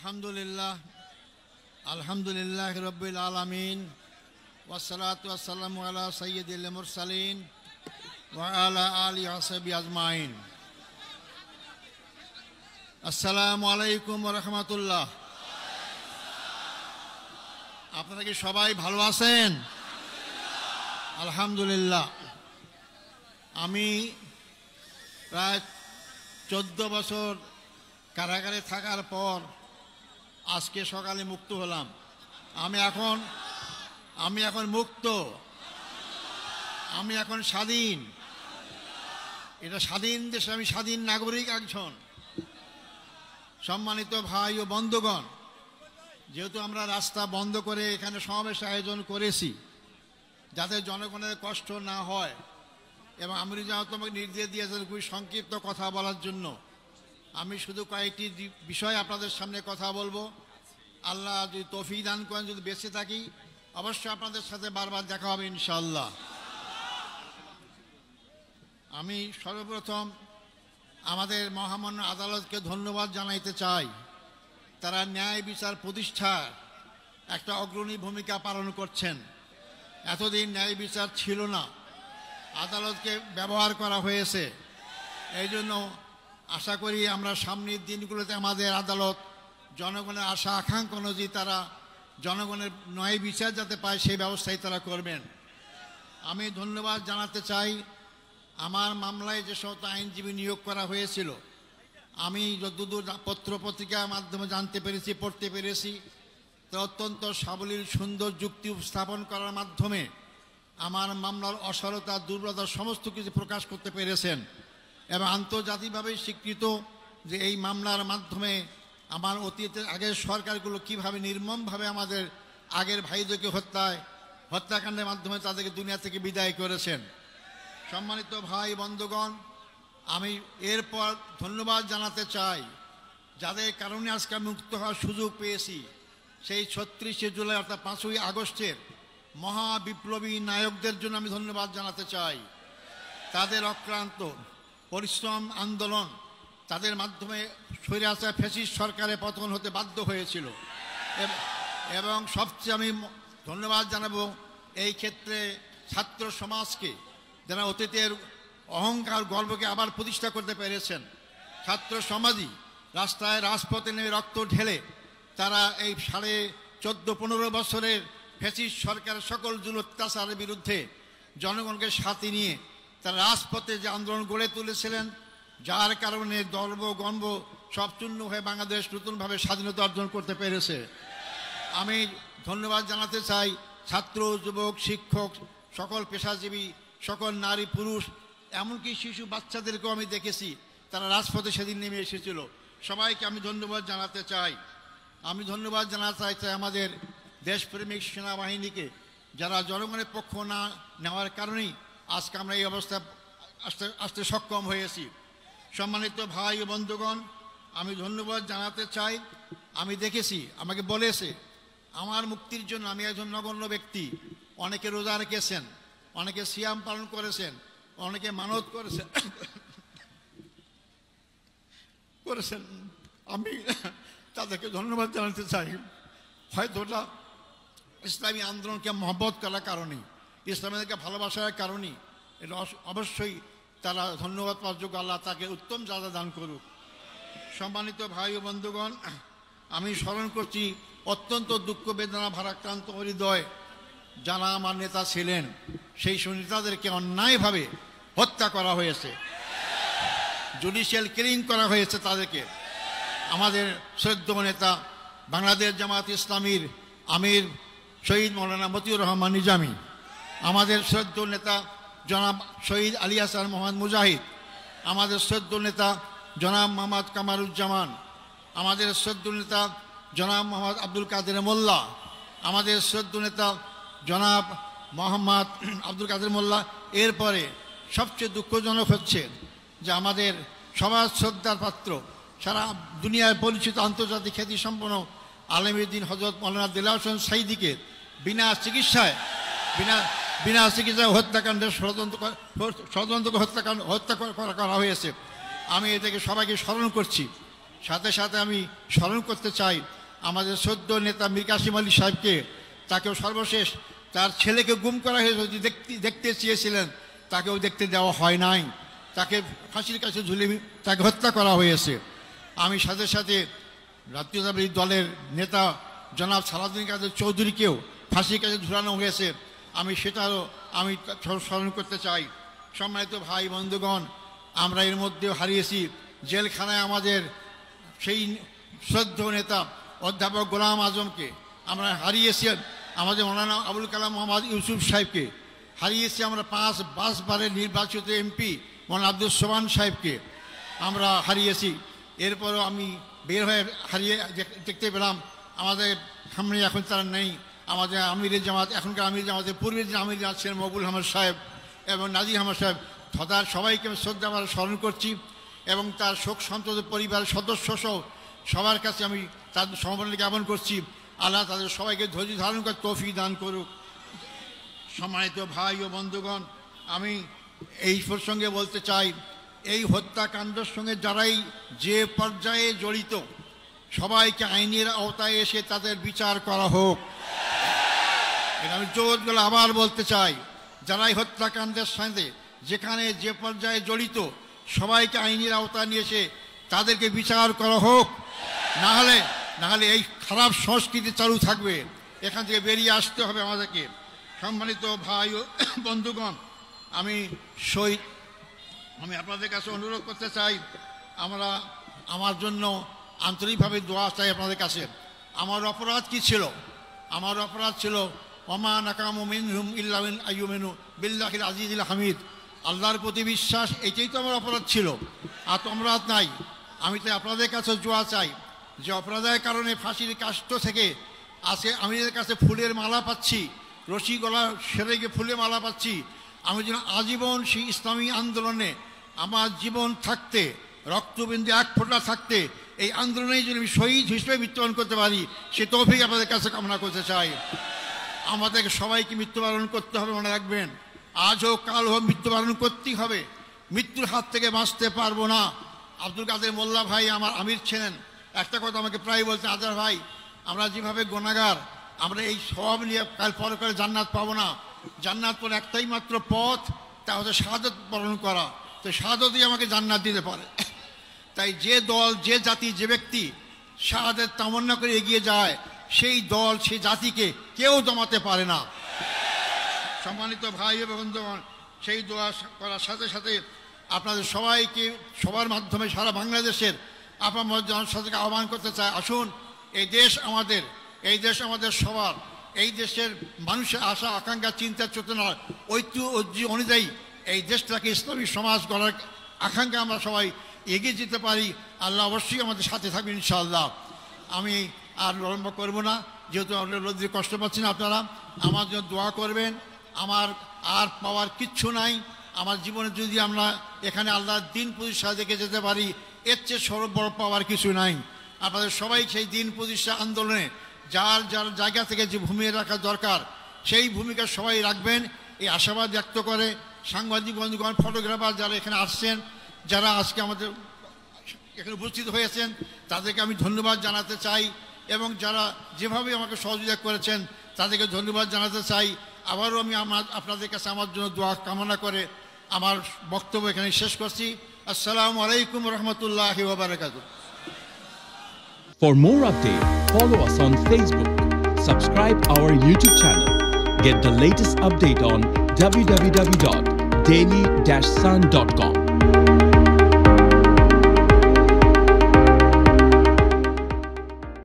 আলহামদুলিল্লাহ আলহামদুলিল্লাহ রাব্বিল আলামিন ওয়াসসালাতু ওয়াসসালামু আলা সাইয়্যিদিল মুরসালিন ওয়া আলা আলিহি ওয়া সাহবিহি আজমাইন। আসসালামু আলাইকুম ওয়া রাহমাতুল্লাহ। আপনারা কি সবাই ভালো আছেন? আলহামদুলিল্লাহ। আমি প্রায় 14 বছর কারাগারে থাকার পর আজকে সকালে মুক্ত হলাম। আমি এখন মুক্ত, আমি এখন স্বাধীন। এটা স্বাধীন দেশে আমি স্বাধীন নাগরিক একজন। সম্মানিত ভাই ও বন্ধুগণ, যেহেতু আমরা রাস্তা বন্ধ করে এখানে সমাবেশ আয়োজন করেছি যাতে জনগণের কষ্ট না হয়, এবং আমি যেন তোমাকে নির্দেশ দিয়েছেন খুবই সংক্ষিপ্ত কথা বলার জন্য, আমি শুধু কয়েকটি বিষয় আপনাদের সামনে কথা বলবো। আল্লাহ যদি তৌফিক দান করেন, যদি বেঁচে থাকি অবশ্যই আপনাদের সাথে বারবার দেখা হবে ইনশাআল্লাহ। আমি সর্বপ্রথম আমাদের মহামান্য আদালতকে ধন্যবাদ জানাইতে চাই। তারা ন্যায় বিচার প্রতিষ্ঠার একটা অগ্রণী ভূমিকা পালন করছেন। এতদিন ন্যায় বিচার ছিল না, আদালতকে ব্যবহার করা হয়েছে। এই জন্য আশা করি আমরা সামনের দিনগুলোতে আমাদের আদালত জনগণের আশা আকাঙ্ক্ষা অনুযায়ী তারা জনগণের ন্যায় বিচার যাতে পায় সেই ব্যবস্থাই তারা করবেন। আমি ধন্যবাদ জানাতে চাই আমার মামলায় যে সমস্ত আইনজীবী নিয়োগ করা হয়েছিল, আমি যতদূর পত্র পত্রিকার মাধ্যমে জানতে পেরেছি, পড়তে পেরেছি, তা অত্যন্ত সাবলীল সুন্দর যুক্তি উপস্থাপন করার মাধ্যমে আমার মামলার অসারতা দুর্বলতা সমস্ত কিছু প্রকাশ করতে পেরেছেন। এবং আন্তর্জাতিকভাবে স্বীকৃত যে এই মামলার মাধ্যমে আমার অতীতের আগের সরকারগুলো কীভাবে নির্মমভাবে আমাদের আগের ভাইদেরকে হত্যাকাণ্ডের মাধ্যমে তাদেরকে দুনিয়া থেকে বিদায় করেছেন। সম্মানিত ভাই বন্ধুগণ, আমি এরপর ধন্যবাদ জানাতে চাই যাদের কারণে আজকে মুক্ত হওয়ার সুযোগ পেয়েছি। সেই 36শে জুলাই অর্থাৎ 5ই আগস্টের মহা বিপ্লবী নায়কদের জন্য আমি ধন্যবাদ জানাতে চাই। তাদের অক্লান্ত পরিশ্রম আন্দোলন, তাদের মাধ্যমে স্বৈরাচার ফ্যাসিস্ট সরকারের পতন হতে বাধ্য হয়েছিল। এবং সবচেয়ে আমি ধন্যবাদ জানাবো এই ক্ষেত্রে ছাত্র সমাজকে, যারা অতীতের অহংকার গর্বকে আবার প্রতিষ্ঠা করতে পেরেছেন। ছাত্র সমাজই রাজপথে নেমে রক্ত ঢেলে তারা এই 14.5 বছরের ফ্যাসিস্ট সরকারের সকল জুল অত্যাচারের বিরুদ্ধে জনগণকে সাথে নিয়ে তারা রাজপথে যে আন্দোলন গড়ে তুলেছিলেন, যার কারণে গর্ব গর্ব সব চূর্ণ হয়ে বাংলাদেশ নতুনভাবে স্বাধীনতা অর্জন করতে পেরেছে। আমি ধন্যবাদ জানাতে চাই ছাত্র, যুবক, শিক্ষক, সকল পেশাজীবী, সকল নারী পুরুষ, এমনকি শিশু বাচ্চাদেরকেও আমি দেখেছি তারা রাজপথে সেদিন নেমে এসেছিল। সবাইকে আমি ধন্যবাদ জানাতে চাই। আমি ধন্যবাদ জানাতে চাই আমাদের দেশপ্রেমিক সেনাবাহিনীকে, যারা জনগণের পক্ষ না নেওয়ার কারণেই আজকে আমরা এই অবস্থা আসতে সক্ষম হয়েছি। সম্মানিত ভাই ও বন্ধুগণ, আমি ধন্যবাদ জানাতে চাই। আমি দেখেছি, আমাকে বলেছে আমার মুক্তির জন্য আমি একজন নগণ্য ব্যক্তি, অনেকে রোজা রেখেছেন, অনেকে সিয়াম পালন করেছেন, অনেকে মানত করেছেন। আমি তাদেরকে ধন্যবাদ জানাতে চাই। হয়তো ওটা ইসলামী আন্দোলনকে মহব্বত করার কারণেই, ইসলামীকে ভালোবাসার কারণেই, এটা অবশ্যই তারা ধন্যবাদ পাওয়ার যোগ্য। আল্লাহ তাকে উত্তম যাজা দান করুক। সম্মানিত ভাই ও বন্ধুগণ, আমি স্মরণ করছি অত্যন্ত দুঃখ বেদনা ভারাক্রান্ত হৃদয় যারা আমার নেতা ছিলেন, সেই নেতাদেরকে অন্যায়ভাবে হত্যা করা হয়েছে, জুডিশিয়াল কিলিং করা হয়েছে তাদেরকে। আমাদের শ্রদ্ধেয় নেতা বাংলাদেশ জামাত ইসলামীর আমির শহীদ মৌলানা মতিউর রহমান নিজামী, আমাদের শ্রদ্ধেয় নেতা জনাব শহীদ আলী হাসান মোহাম্মদ মুজাহিদ, আমাদের শ্রদ্ধেয় নেতা জনাব মোহাম্মদ কামারুজ্জামান, আমাদের শ্রদ্ধেয় নেতা জনাব মোহাম্মদ আব্দুল কাদের মোল্লা, আমাদের শ্রদ্ধেয় নেতা জনাব মোহাম্মদ আব্দুল কাদের মোল্লা। এরপরে সবচেয়ে দুঃখজনক হচ্ছে যে আমাদের সবার শ্রদ্ধার পাত্র, সারা দুনিয়ায় পরিচিত আন্তর্জাতিক খ্যাতিসম্পন্ন আলেমউদ্দিন হযরত মৌলানা দেলাওয়ার হোসেন সাঈদীকে বিনা চিকিৎসায় হত্যাকাণ্ডের ষড়যন্ত্র হত্যা করা হয়েছে। আমি এটাকে সবাইকে স্মরণ করছি। সাথে সাথে আমি স্মরণ করতে চাই আমাদের সদ্য নেতা মীর কাসেম আলী সাহেবকে। তাকেও সর্বশেষ তার ছেলেকে গুম করা হয়েছে, দেখতে চেয়েছিলেন, তাকেও দেখতে দেওয়া হয় নাই, তাকে ফাঁসির কাছে ঝুলে তাকে হত্যা করা হয়েছে। আমি সাথে সাথে জাতীয়তাবাদী দলের নেতা জনাব সালাউদ্দিন কাদের চৌধুরীকেও ফাঁসির কাছে ঝুলানো হয়েছে, আমি সেটাও আমি স্মরণ করতে চাই। সম্মানিত ভাই বন্ধুগণ, আমরা এর মধ্যেও হারিয়েছি জেলখানায় আমাদের সেই শ্রদ্ধেয় নেতা অধ্যাপক গোলাম আজমকে, আমরা হারিয়েছি আমাদের মৌলানা আবুল কালাম মোহাম্মদ ইউসুফ সাহেবকে, হারিয়েছি আমরা 5 বারের নির্বাচিত এমপি মৌলানা আব্দুল সোবহান সাহেবকে আমরা হারিয়েছি। এরপরও আমি বের হয়ে হারিয়ে দেখতে পেলাম আমাদের সামনে এখন তারা নেই। আমাদের আমিরের জামাত, এখনকার আমির জামাতের পূর্বের যে আমির জামাত ছিলেন মকবুল আহমদ সাহেব এবং নাজির আহমদ সাহেব, তার সবাইকে আমি শ্রদ্ধা স্মরণ করছি এবং তার শোক সন্তপ্ত পরিবারের সদস্য সহ সবার কাছে আমি তাদের সমবেদনা জ্ঞাপন করছি। আল্লাহ তাদের সবাইকে ধৈর্য ধারণ করে তৌফিক দান করুক। সম্মানিত ভাই ও বন্ধুগণ, আমি এই প্রসঙ্গে বলতে চাই, এই হত্যাকাণ্ডের সঙ্গে যারাই যে পর্যায়ে জড়িত সবাইকে আইনের আওতায় এসে তাদের বিচার করা হোক। এটা আমি জোর করে আবার বলতে চাই, যারাই হত্যাকাণ্ডের সাথে যেখানে যে পর্যায়ে জড়িত সবাইকে আইনের আওতায় নিয়ে এসে তাদেরকে বিচার করা হোক। না হলে এই খারাপ সংস্কৃতি চালু থাকবে, এখান থেকে বেরিয়ে আসতে হবে আমাদেরকে। সম্মানিত ভাই ও বন্ধুগণ, আমি আপনাদের কাছে অনুরোধ করতে চাই, আমার জন্য আন্তরিকভাবে দোয়া চাই আপনাদের কাছে। আমার অপরাধ কি ছিল? আমার অপরাধ ছিল ওমা নাকামু মিনহুম ইল্লা আন আইয়ুমিনু বিল্লাহিল আজিজিল হামিদ, আল্লাহর প্রতি বিশ্বাস, এটাই তো আমার অপরাধ ছিল, আর তো অপরাধ নাই। আমি তো আপনাদের কাছে দোয়া চাই যে অপরাধের কারণে ফাঁসির কাষ্ঠ থেকে আজকে আমি এদের কাছে ফুলের মালা পাচ্ছি, রশি গলা সেরে গিয়ে ফুলের মালা পাচ্ছি, আমি যেন আজীবন সেই ইসলামী আন্দোলনে আমার জীবন থাকতে, রক্তবিন্দু এক ফোঁটা থাকতে এই আন্দোলনেই যদি আমি শহীদ হিসেবে মৃত্যুবরণ করতে পারি, সে তৌফিক আপনাদের কাছে কামনা করতে চাই। আমাদেরকে সবাইকে মৃত্যুবরণ করতে হবে, মনে রাখবেন, আজ হোক কাল হোক মৃত্যুবরণ করতেই হবে, মৃত্যুর হাত থেকে বাঁচতে পারবো না। আব্দুল কাদের মোল্লা ভাই আমার আমির ছিলেন, একটা কথা আমাকে প্রায় বলতে, আজার ভাই, আমরা যেভাবে গুনাহগার, আমরা এই সব নিয়ে কাল পরকালে জান্নাত পাবো না, জান্নাত পরে একটাই মাত্র পথ, তা হচ্ছে শাহাদাত বরণ করা, তো শাহাদাতই আমাকে জান্নাত দিতে পারে। তাই যে দল, যে জাতি, যে ব্যক্তি শাহাদাত তামান্না করে এগিয়ে যায়, সেই দল, সেই জাতিকে কেউ দমাতে পারে না। সম্মানিত ভাই এবং বন্ধুগণ, সেই দোয়া করার সাথে সাথে আপনাদের সবাইকে সবার মাধ্যমে সারা বাংলাদেশের আপনার জনসাধারণকে আহ্বান করতে চাই, আসুন, এই দেশ আমাদের সবার, এই দেশের মানুষের আশা আকাঙ্ক্ষা চিন্তা চেতনা ঐতিহ্য অনুযায়ী এই দেশটাকে ইসলামী সমাজ গড়ার আকাঙ্ক্ষা আমরা সবাই এগিয়ে যেতে পারি। আল্লাহ অবশ্যই আমাদের সাথে থাকবেন ইনশাআল্লাহ। আমি আর বিলম্ব করব না, যেহেতু আমরা রোদ্রে কষ্ট পাচ্ছেন, আপনারা আমার জন্য দোয়া করবেন। আমার আর পাওয়ার কিচ্ছু নাই, আমার জীবনে যদি আমরা এখানে আল্লাহর দিন প্রতিষ্ঠা দেখে যেতে পারি, এর চেয়ে সর্ব বড় পাওয়ার কিছু নাই। আপনাদের সবাই সেই দিন প্রতিষ্ঠা আন্দোলনে যার যার জায়গা থেকে যে ভূমিকা রাখা দরকার সেই ভূমিকা সবাই রাখবেন, এই আশাবাদ ব্যক্ত করে সাংবাদিক বন্ধুগণ, ফটোগ্রাফার যারা এখানে আসছেন, যারা আজকে আমাদের এখানে উপস্থিত হয়েছেন, তাদেরকে আমি ধন্যবাদ জানাতে চাই এবং যারা যেভাবে আমাকে সহযোগিতা করেছেন তাদেরকে ধন্যবাদ জানাতে চাই। আবারও আমি আপনাদের কাছে আমার জন্য দোয়া কামনা করে আমার বক্তব্য এখানে শেষ করছি। আসসালামু আলাইকুম রহমতুল্লাহি ওয়া বারাকাতুহু। For more updates, follow us on Facebook, subscribe our YouTube channel, get the latest update on www.daily-sun.com.